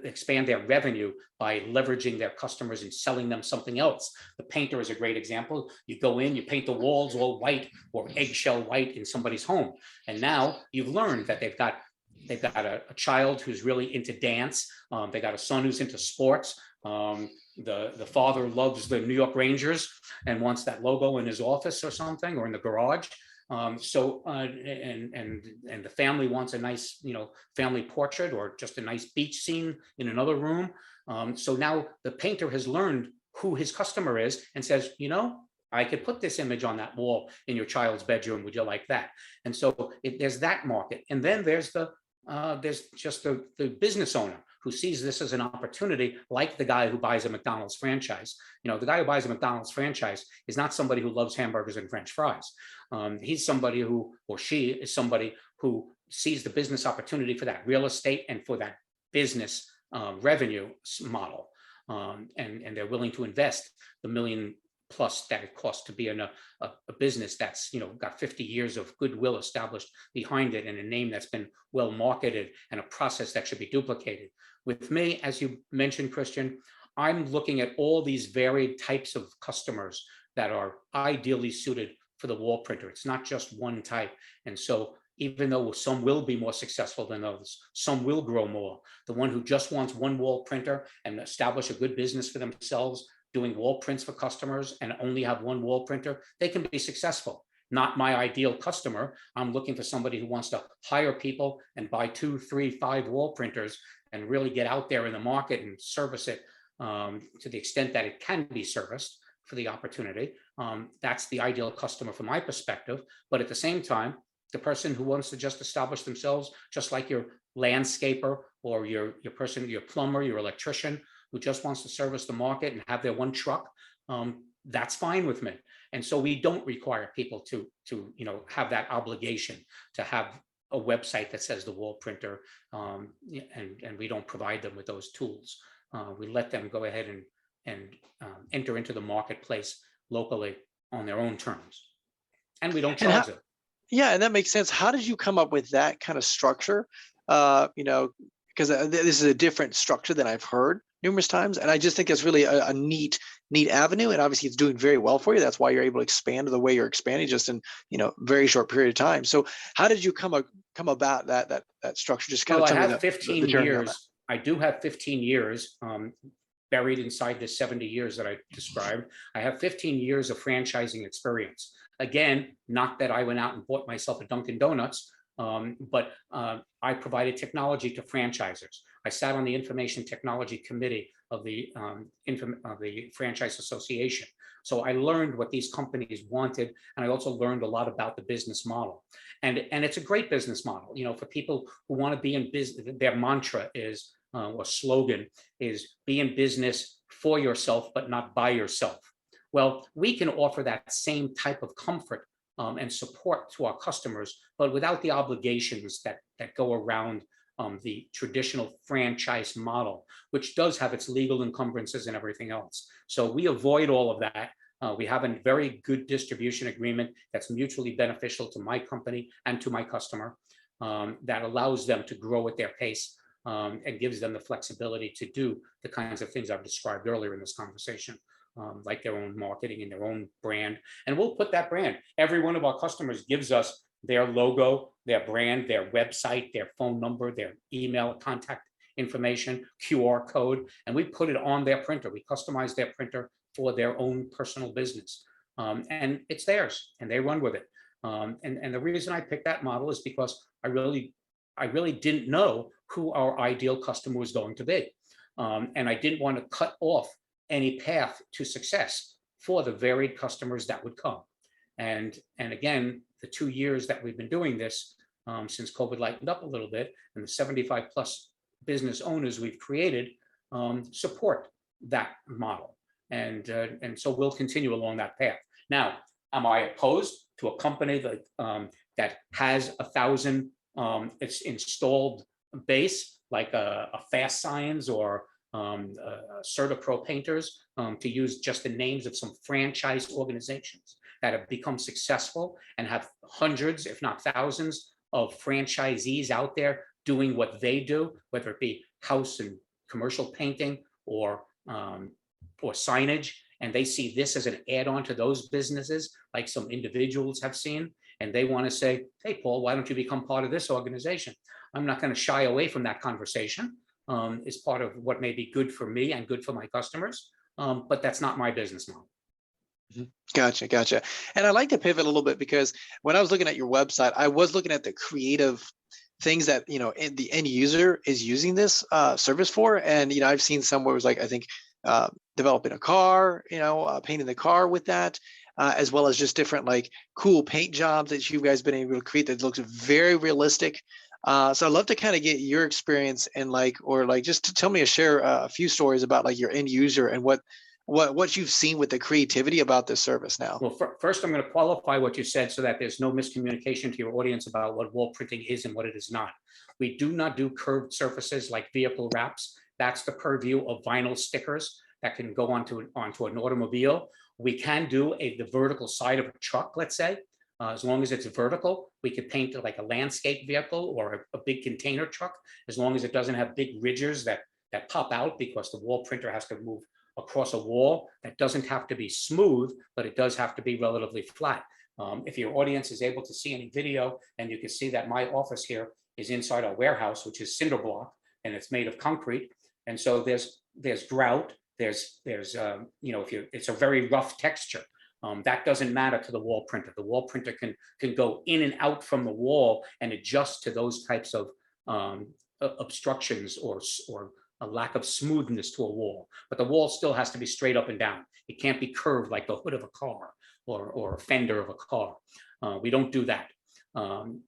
expand their revenue by leveraging their customers and selling them something else. The painter is a great example. You go in, you paint the walls all white or eggshell white in somebody's home, and now you've learned that they've got a child who's really into dance. They got a son who's into sports. The father loves the New York Rangers and wants that logo in his office or something, or in the garage. And the family wants a nice, family portrait or just a nice beach scene in another room. So now the painter has learned who his customer is and says, I could put this image on that wall in your child's bedroom. Would you like that? And so there's that market. And then there's just the business owner who sees this as an opportunity, like the guy who buys a McDonald's franchise. The guy who buys a McDonald's franchise is not somebody who loves hamburgers and French fries. He's somebody who, or she is somebody who sees the business opportunity for that real estate and for that business revenue model. And they're willing to invest the $1 million+ that it costs to be in a business that's got 50 years of goodwill established behind it, and a name that's been well marketed, and a process that should be duplicated. With me, as you mentioned, Christian, I'm looking at all these varied types of customers that are ideally suited for the wall printer. It's not just one type. And so even though some will be more successful than others, some will grow more. The one who just wants one wall printer and establish a good business for themselves, doing wall prints for customers, and only have one wall printer, they can be successful. Not my ideal customer. I'm looking for somebody who wants to hire people and buy 2, 3, 5 wall printers and really get out there in the market and service it to the extent that it can be serviced for the opportunity. That's the ideal customer from my perspective. But at the same time, the person who wants to just establish themselves, just like your landscaper or your plumber, your electrician, who just wants to service the market and have their one truck, that's fine with me. And so we don't require people to have that obligation to have a website that says the wall printer, and we don't provide them with those tools. We let them go ahead and enter into the marketplace locally on their own terms, and we don't charge them. Yeah, and that makes sense. How did you come up with that kind of structure? Because this is a different structure than I've heard numerous times, and I just think it's really a neat avenue, and obviously it's doing very well for you. That's why you're able to expand the way you're expanding just in very short period of time. So how did you come about that structure? Just kind of tell me. I have 15 years. I do have 15 years buried inside the 70 years that I described. I have 15 years of franchising experience. Again, not that I went out and bought myself a Dunkin' Donuts, but I provided technology to franchisors. I sat on the information technology committee of the Franchise Association. So I learned what these companies wanted, and I also learned a lot about the business model. And it's a great business model, for people who want to be in business. Their mantra is, or slogan is, be in business for yourself, but not by yourself. Well, we can offer that same type of comfort and support to our customers, but without the obligations that go around the traditional franchise model, which does have its legal encumbrances and everything else. So we avoid all of that. We have a very good distribution agreement that's mutually beneficial to my company and to my customer, that allows them to grow at their pace and gives them the flexibility to do the kinds of things I've described earlier in this conversation. Like their own marketing and their own brand. And we'll put that brand. Every one of our customers gives us their logo, their brand, their website, their phone number, their email, contact information, QR code, and we put it on their printer. We customize their printer for their own personal business. And it's theirs, and they run with it. And the reason I picked that model is because I really didn't know who our ideal customer was going to be. And I didn't want to cut off any path to success for the varied customers that would come. And again, the 2 years that we've been doing this, since COVID lightened up a little bit, and the 75+ business owners we've created support that model. And so we'll continue along that path. Now, am I opposed to a company that has 1,000 it's installed base, like a Fast Science or CertaPro Painters, to use just the names of some franchise organizations that have become successful and have hundreds, if not thousands, of franchisees out there doing what they do, whether it be house and commercial painting or signage, and they see this as an add-on to those businesses, like some individuals have seen, and they want to say, hey, Paul, why don't you become part of this organization? I'm not going to shy away from that conversation. It's part of what may be good for me and good for my customers, but that's not my business model. Gotcha. And I like to pivot a little bit, because when I was looking at your website, I was looking at the creative things that, the end user is using this service for. And, I've seen some where it was like, I think, developing a car, painting the car with that, as well as just different like cool paint jobs that you guys been able to create that looks very realistic. So I'd love to kind of get your experience and just to tell me share a few stories about like your end user and what you've seen with the creativity about this service now. Well, first, I'm going to qualify what you said so that there's no miscommunication to your audience about what wall printing is and what it is not. We do not do curved surfaces like vehicle wraps. That's the purview of vinyl stickers that can go onto an automobile. We can do the vertical side of a truck, let's say. As long as it's vertical, we could paint like a landscape vehicle or a big container truck, as long as it doesn't have big ridges that pop out, because the wall printer has to move across a wall. That doesn't have to be smooth, but it does have to be relatively flat. If your audience is able to see any video, and you can see that my office here is inside our warehouse, which is cinder block, and it's made of concrete. And so there's grout, there's it's a very rough texture. That doesn't matter to the wall printer. The wall printer can go in and out from the wall and adjust to those types of obstructions or a lack of smoothness to a wall. But the wall still has to be straight up and down. It can't be curved like the hood of a car or a fender of a car. We don't do that.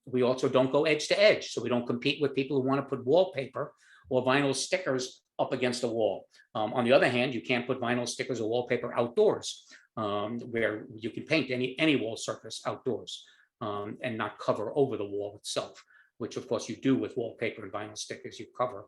We also don't go edge to edge. So we don't compete with people who want to put wallpaper or vinyl stickers up against a wall. On the other hand, you can't put vinyl stickers or wallpaper outdoors, where you can paint any wall surface outdoors and not cover over the wall itself, which of course you do with wallpaper and vinyl stickers. You cover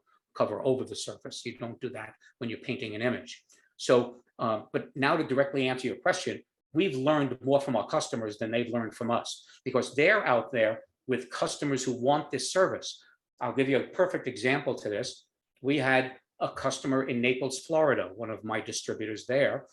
over the surface. You don't do that when you're painting an image. So, but now to directly answer your question, we've learned more from our customers than they've learned from us, because they're out there with customers who want this service. I'll give you a perfect example to this. We had a customer in Naples, Florida, one of my distributors there,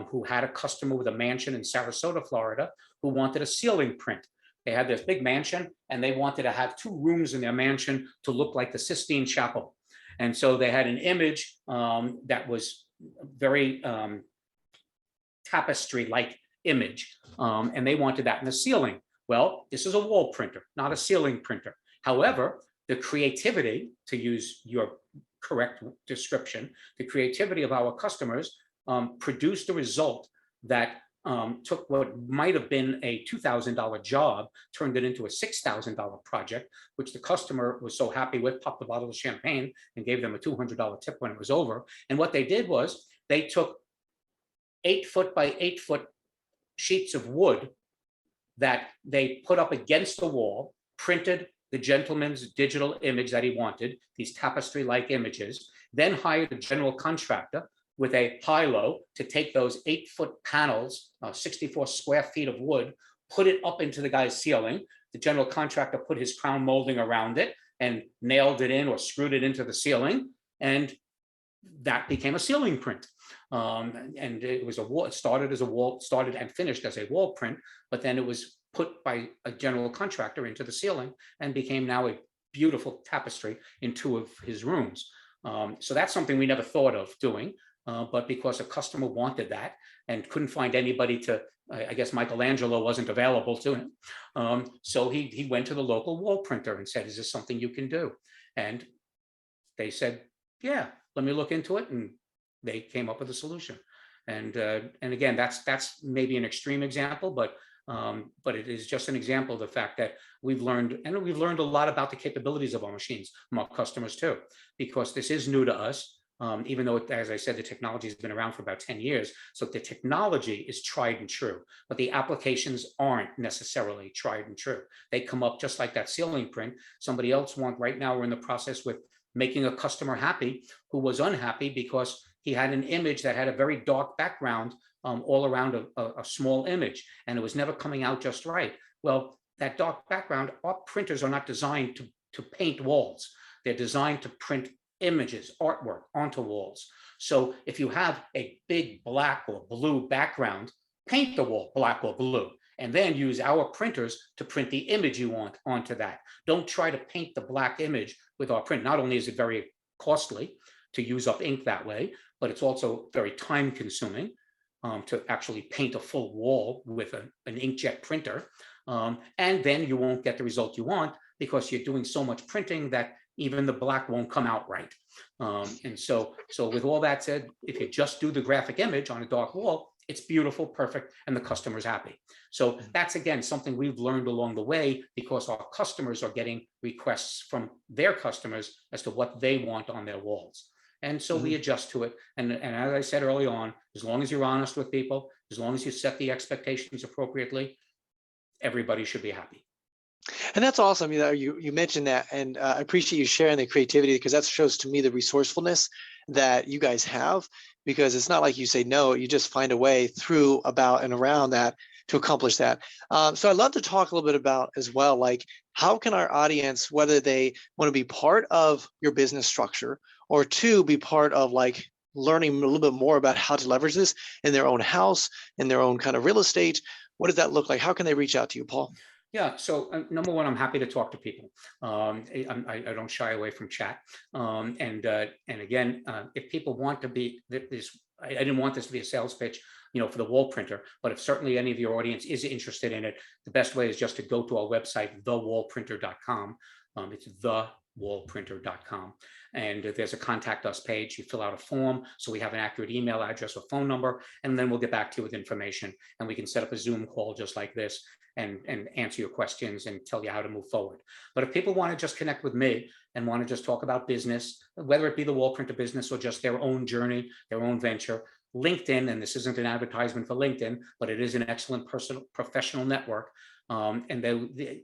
who had a customer with a mansion in Sarasota, Florida, who wanted a ceiling print. They had this big mansion and they wanted to have 2 rooms in their mansion to look like the Sistine Chapel. And so they had an image that was very tapestry-like image, and they wanted that in the ceiling. Well, this is a wall printer, not a ceiling printer. However, the creativity, to use your correct description, the creativity of our customers produced a result that took what might have been a $2,000 job, turned it into a $6,000 project, which the customer was so happy with, popped a bottle of champagne and gave them a $200 tip when it was over. And what they did was they took 8-foot by 8-foot sheets of wood that they put up against the wall, printed the gentleman's digital image that he wanted, these tapestry-like images, then hired a general contractor with a high-low to take those 8-foot panels, 64 square feet of wood, put it up into the guy's ceiling. The general contractor put his crown molding around it and nailed it in or screwed it into the ceiling, and that became a ceiling print. And it was started and finished as a wall print, but then it was put by a general contractor into the ceiling and became now a beautiful tapestry in 2 of his rooms. So that's something we never thought of doing, but because a customer wanted that and couldn't find anybody to, I guess Michelangelo wasn't available to him. So he went to the local wall printer and said, is this something you can do? And they said, yeah, let me look into it. And they came up with a solution. And again, that's maybe an extreme example, but But it is just an example of the fact that we've learned a lot about the capabilities of our machines from our customers too, because this is new to us. Even though, as I said, the technology has been around for about 10 years. So the technology is tried and true, but the applications aren't necessarily tried and true. They come up just like that ceiling print. Somebody else right now we're in the process with making a customer happy who was unhappy because he had an image that had a very dark background all around a small image, and it was never coming out just right. Well, that dark background, our printers are not designed to paint walls. They're designed to print images, artwork onto walls. So if you have a big black or blue background, paint the wall black or blue, and then use our printers to print the image you want onto that. Don't try to paint the black image with our print. Not only is it very costly to use up ink that way, but it's also very time consuming to actually paint a full wall with an inkjet printer. And then you won't get the result you want because you're doing so much printing that even the black won't come out right. And so with all that said, if you just do the graphic image on a dark wall, it's beautiful, perfect, and the customer's happy. So that's, again, something we've learned along the way because our customers are getting requests from their customers as to what they want on their walls. And so we adjust to it. And as I said early on, as long as you're honest with people, as long as you set the expectations appropriately, everybody should be happy. And that's awesome. You mentioned that, and I appreciate you sharing the creativity, because that shows to me the resourcefulness that you guys have, because it's not like you say no, you just find a way through, about, and around that to accomplish that. So I'd love to talk a little bit about as well, like, how can our audience, whether they want to be part of your business structure or to be part of like learning a little bit more about how to leverage this in their own house, in their own kind of real estate, what does that look like? How can they reach out to you, Paul? Yeah, so number one, I'm happy to talk to people. I don't shy away from chat. And again, if people want to be this, I didn't want this to be a sales pitch, for the wall printer, but if certainly any of your audience is interested in it, the best way is just to go to our website, thewallprinter.com. It's thewallprinter.com. And there's a contact us page. You fill out a form, so we have an accurate email address or phone number, and then we'll get back to you with information, and we can set up a Zoom call just like this and answer your questions and tell you how to move forward. But if people want to just connect with me and want to just talk about business, whether it be the wall printer business or just their own journey, their own venture, LinkedIn, and this isn't an advertisement for LinkedIn, but it is an excellent professional network. And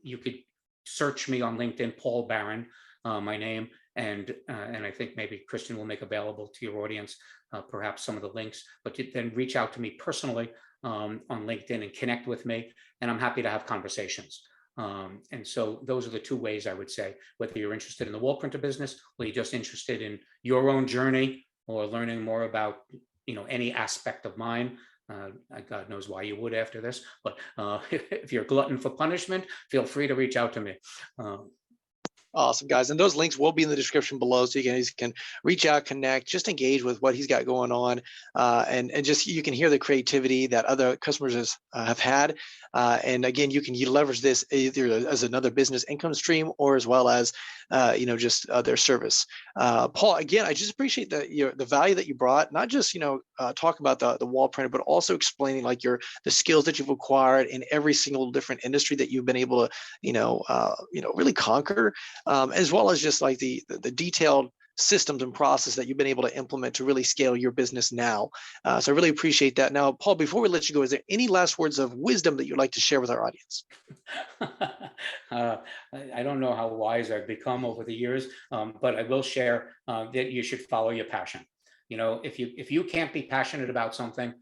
you could search me on LinkedIn, Paul Barron, my name, and I think maybe Christian will make available to your audience perhaps some of the links, but then reach out to me personally on LinkedIn and connect with me, and I'm happy to have conversations. And so those are the two ways I would say, whether you're interested in the wall printer business or you're just interested in your own journey or learning more about any aspect of mine. God knows why you would after this, but if you're a glutton for punishment, feel free to reach out to me. Awesome, guys. And those links will be in the description below, so you can reach out, connect, just engage with what he's got going on. And just, you can hear the creativity that other customers have had. And again, you can leverage this either as another business income stream or as well as, just their service. Paul, again, I just appreciate the value that you brought, not just, talk about the wall printer, but also explaining like the skills that you've acquired in every single different industry that you've been able to, really conquer. As well as just like the detailed systems and process that you've been able to implement to really scale your business now. So I really appreciate that. Now, Paul, before we let you go, is there any last words of wisdom that you'd like to share with our audience? I don't know how wise I've become over the years, but I will share that you should follow your passion. If you can't be passionate about something,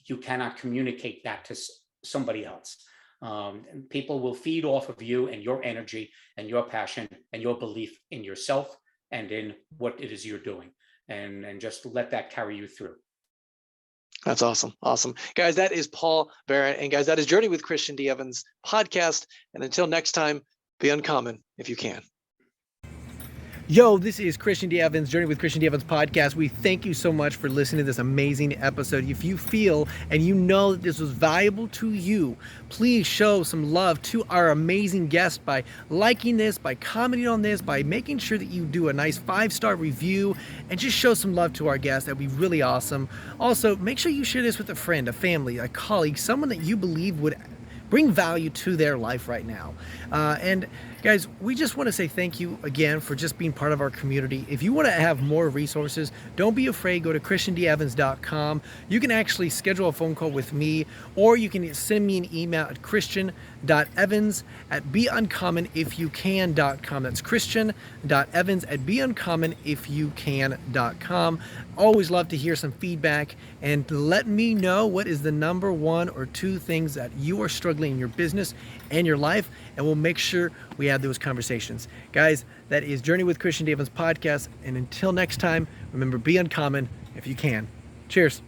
you cannot communicate that to somebody else. And people will feed off of you and your energy and your passion and your belief in yourself and in what it is you're doing, and just let that carry you through. That's awesome. Awesome. Guys, that is Paul Barron. And guys, that is Journey with Christian D. Evans podcast. And until next time, be uncommon if you can. Yo, this is Christian D. Evans, Journey with Christian D. Evans podcast. We thank you so much for listening to this amazing episode. If you feel and you know that this was valuable to you, please show some love to our amazing guest by liking this, by commenting on this, by making sure that you do a nice 5-star review and just show some love to our guest. That'd be really awesome. Also, make sure you share this with a friend, a family, a colleague, someone that you believe would bring value to their life right now. And guys, we just want to say thank you again for just being part of our community. If you want to have more resources, don't be afraid. Go to christiandevans.com. You can actually schedule a phone call with me, or you can send me an email at christian.evans@beUncommonIfYouCan.com. That's christian.evans@beUncommonIfYouCan.com. Always love to hear some feedback, and let me know what is the number 1 or 2 things that you are struggling in your business and your life, and we'll make sure we have those conversations. Guys, that is Journey with Christian D. Evans podcast, and until next time, remember, be uncommon if you can. Cheers.